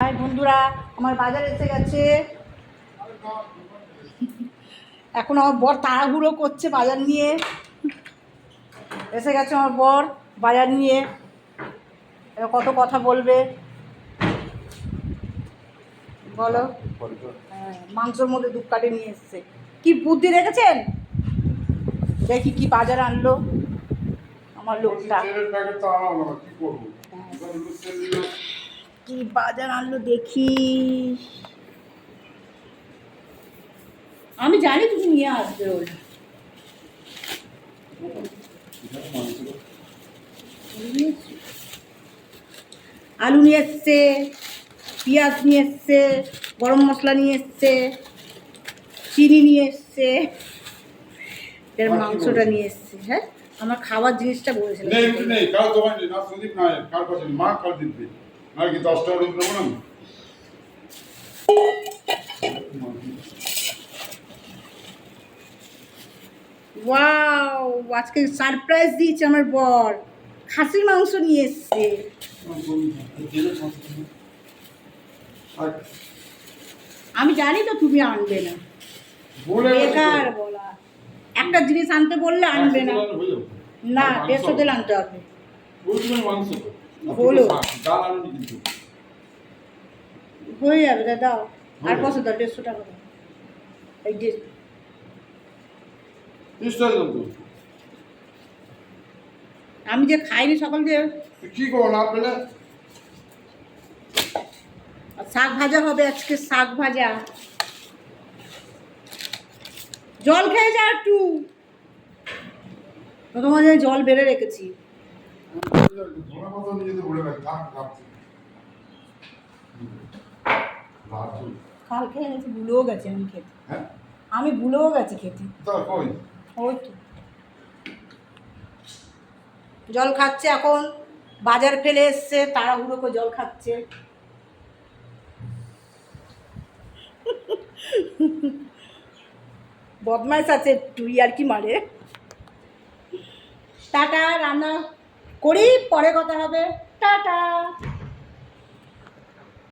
High বন্ধুরা, আমার বাজার এসে গেছে। এখন আমার বর তাড়াহুড়ো করছে বাজার নিয়ে। এসে গেছে আমার বর বাজার নিয়ে, এবার কত কথা বলবে বলো। হ্যাঁ, মাংসর মধ্যে ধূপকাঠি নিয়ে এসছে। কি বুদ্ধি রেখেছেন, দেখি কি বাজার আনলো আমার লোকটা। কি বাজার আনলো দেখি। আমি জানি তুমি নিয়ে আসবে ওটা। আলু নিয়ে এসছে, পেঁয়াজ নিয়ে এসছে, গরম মশলা নিয়ে এসছে, চিনি নিয়ে এসছে, এর মাংসটা নিয়ে এসছে। হ্যাঁ, আমার খাবার জিনিসটা বলেছিলাম। ওয়াও, আজকে সারপ্রাইজ দিয়েছে আমার বর, খাসির মাংস নিয়ে এসছে। আমি জানি তো তুমি আনবে না, বেকার বলা। একটা জিনিস আনতে বললে আনবে না। না, 150 তেল আনতে হবে। হলো হয়ে যাবে, দাও। আর কত দাও? 150 টাকা দাও। এই যে আমি যে খাইনি সকাল দিয়ে, কি করবো না পেলে? শাক ভাজা হবে আজকে, শাক ভাজা। জল খেয়ে যা একটু, তোমার জল বেড়ে রেখেছি। কাল খেয়ে গেছি, ভুলেও গেছি আমি খেতে। আমি ভুলেও গেছি খেতে। ওই তো জল খাচ্ছে এখন, বাজার ফেলে এসছে, তাড়াহুড়ো করে জল খাচ্ছে। বদমাইশ আছে একটু, আর কি মারে। টাটা, রান্না করি, পরে কথা হবে। টাটা।